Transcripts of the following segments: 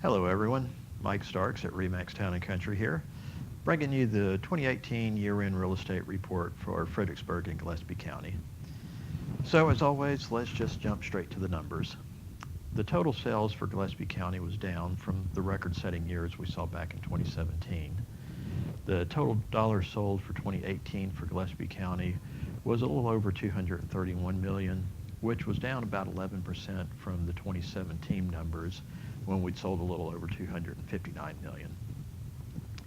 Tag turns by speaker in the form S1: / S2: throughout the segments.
S1: Hello everyone, Mike Starks at Remax Town and Country here, bringing you the 2018 year-end real estate report for Fredericksburg and Gillespie County. So as always, let's just jump straight to the numbers. The total sales for Gillespie County was down from the record-setting years we saw back in 2017. The total dollars sold for 2018 for Gillespie County was a little over 231 million, which was down about 11% from the 2017 numbers when we'd sold a little over 259 million.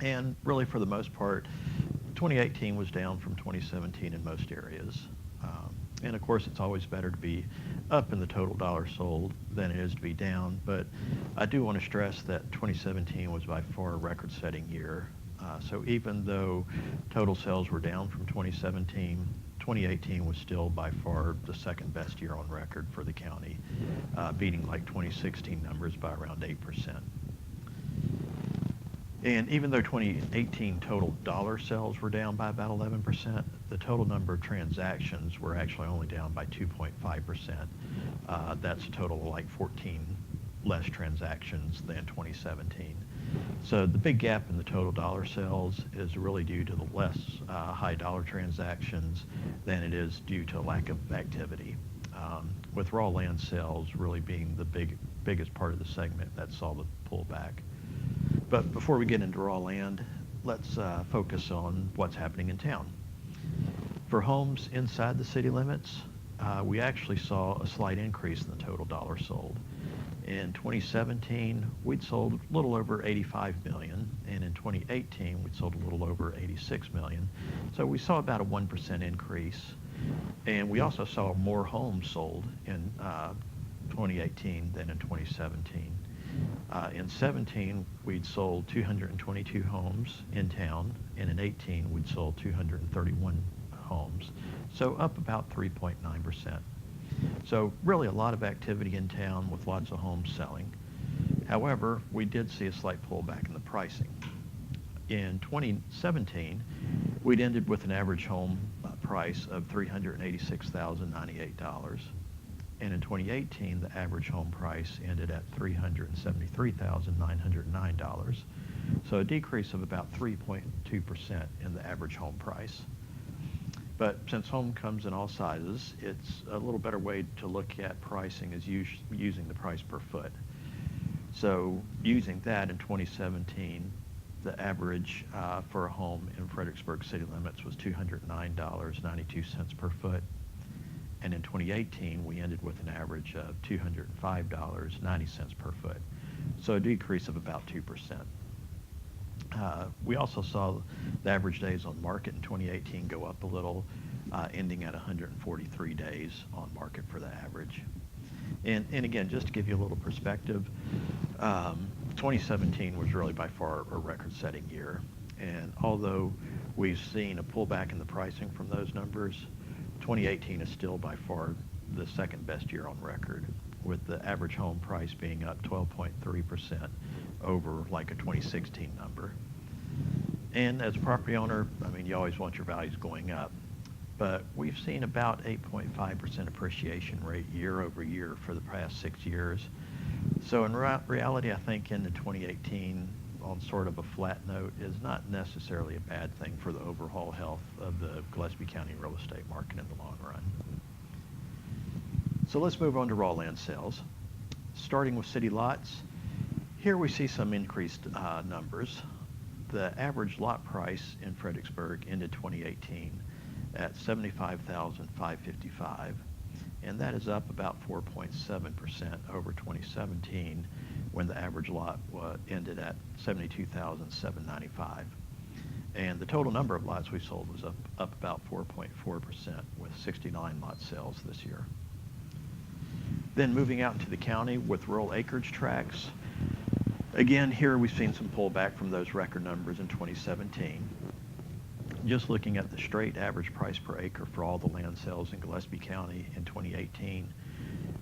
S1: And really, for the most part, 2018 was down from 2017 in most areas. And of course, it's always better to be up in the total dollars sold than it is to be down. But I do want to stress that 2017 was by far a record-setting year. So even though total sales were down from 2017, 2018 was still by far the second best year on record for the county, beating like 2016 numbers by around 8%. And even though 2018 total dollar sales were down by about 11%, the total number of transactions were actually only down by 2.5%. That's a total of like 14 less transactions than 2017. So the big gap in the total dollar sales is really due to the less high dollar transactions than it is due to a lack of activity. With raw land sales really being the biggest part of the segment that saw the pullback. But before we get into raw land, let's focus on what's happening in town. For homes inside the city limits, we actually saw a slight increase in the total dollars sold. In 2017, we'd sold a little over 85 million, and in 2018, we'd sold a little over 86 million. So we saw about a 1% increase, and we also saw more homes sold in 2018 than in 2017. In 17, we'd sold 222 homes in town, and in 18, we'd sold 231 homes, so up about 3.9%. So really a lot of activity in town with lots of homes selling. However, we did see a slight pullback in the pricing. In 2017, we'd ended with an average home price of $386,098. And in 2018, the average home price ended at $373,909. So a decrease of about 3.2% in the average home price. But since home comes in all sizes, it's a little better way to look at pricing is using the price per foot. So using that in 2017, the average for a home in Fredericksburg city limits was $209.92 per foot. And in 2018, we ended with an average of $205.90 per foot. So a decrease of about 2%. We also saw the average days on market in 2018 go up a little, ending at 143 days on market for the average. And again, just to give you a little perspective, 2017 was really by far a record-setting year. And although we've seen a pullback in the pricing from those numbers, 2018 is still by far the second best year on record, with the average home price being up 12.3% over like a 2016 number. And as a property owner, I mean, you always want your values going up, but we've seen about 8.5% appreciation rate year over year for the past 6 years. So in reality, I think into 2018, on sort of a flat note, is not necessarily a bad thing for the overall health of the Gillespie County real estate market in the long run. So let's move on to raw land sales. Starting with city lots, here we see some increased numbers. The average lot price in Fredericksburg ended 2018 at $75,555, and that is up about 4.7% over 2017, when the average lot ended at $72,795. And the total number of lots we sold was up about 4.4%, with 69 lot sales this year. Then moving out into the county with rural acreage tracts, again, here we've seen some pullback from those record numbers in 2017. Just looking at the straight average price per acre for all the land sales in Gillespie County in 2018,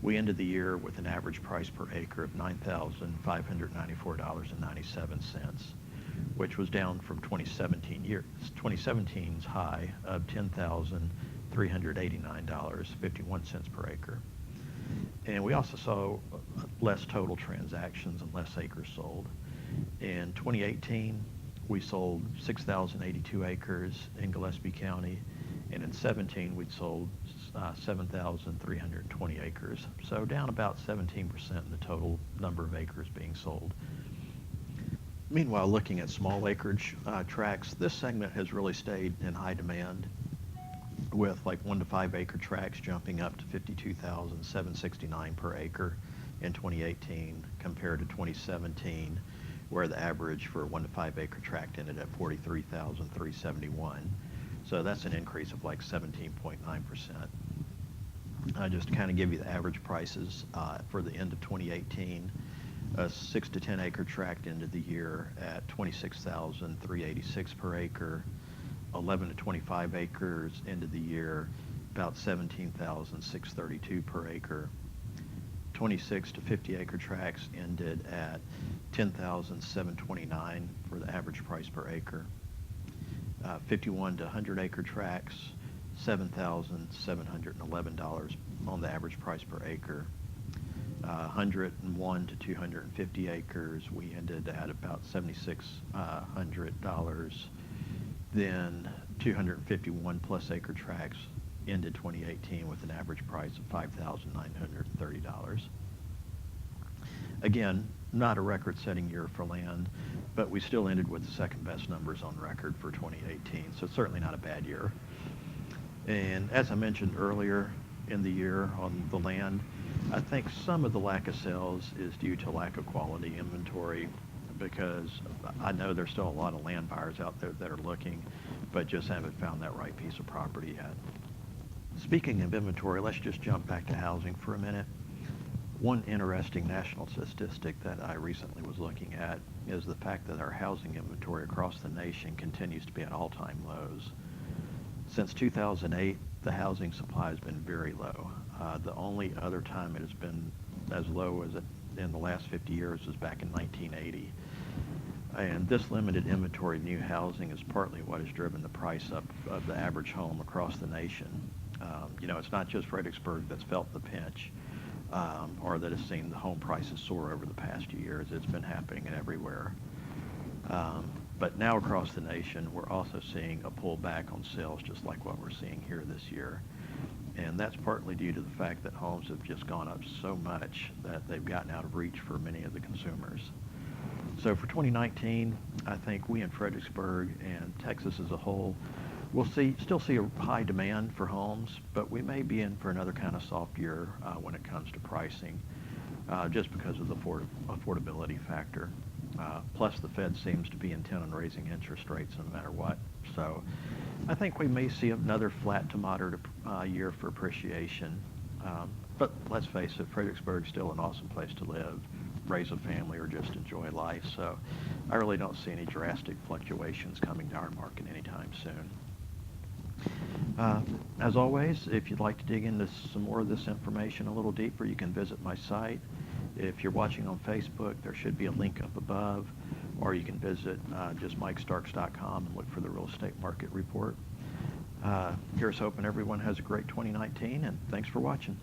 S1: we ended the year with an average price per acre of $9,594.97, which was down from 2017's high of $10,389.51 per acre. And we also saw less total transactions and less acres sold. In 2018, we sold 6,082 acres in Gillespie County, and in 17 we'd sold 7,320 acres. So down about 17% in the total number of acres being sold. Meanwhile, looking at small acreage tracts, this segment has really stayed in high demand, with like 1 to 5 acre tracts jumping up to 52,769 per acre in 2018 compared to 2017, where the average for a 1 to 5 acre tract ended at 43,371. So that's an increase of like 17.9%. Just to kind of give you the average prices for the end of 2018, a 6 to 10 acre tract ended the year at 26,386 per acre. 11 to 25 acres ended the year about 17,632 per acre. 26 to 50 acre tracts ended at 10,729 for the average price per acre. 51 to 100 acre tracts, $7,711 on the average price per acre. 101 to 250 acres, we ended at about $7,600. Then 251 plus acre tracts ended 2018 with an average price of $5,930. Again, not a record-setting year for land, but we still ended with the second best numbers on record for 2018, so certainly not a bad year. And as I mentioned earlier in the year on the land, I think some of the lack of sales is due to lack of quality inventory, because I know there's still a lot of land buyers out there that are looking, but just haven't found that right piece of property yet. Speaking of inventory, let's just jump back to housing for a minute. One interesting national statistic that I recently was looking at is the fact that our housing inventory across the nation continues to be at all-time lows. Since 2008, the housing supply has been very low. The only other time it has been as low as it in the last 50 years was back in 1980. And this limited inventory of new housing is partly what has driven the price up of the average home across the nation. It's not just Fredericksburg that's felt the pinch or that has seen the home prices soar over the past years. It's been happening everywhere. But now across the nation, we're also seeing a pullback on sales, just like what we're seeing here this year. And that's partly due to the fact that homes have just gone up so much that they've gotten out of reach for many of the consumers. So for 2019, I think we in Fredericksburg and Texas as a whole will still see a high demand for homes, but we may be in for another kind of soft year when it comes to pricing, just because of the affordability factor. Plus, the Fed seems to be intent on raising interest rates no matter what. So I think we may see another flat to moderate year for appreciation. But let's face it, Fredericksburg is still an awesome place to live, raise a family, or just enjoy life. So I really don't see any drastic fluctuations coming to our market anytime soon. As always, if you'd like to dig into some more of this information a little deeper, you can visit my site. If you're watching on Facebook, there should be a link up above, or you can visit just MikeStarks.com and look for the real estate market report. Here's hoping everyone has a great 2019, and thanks for watching.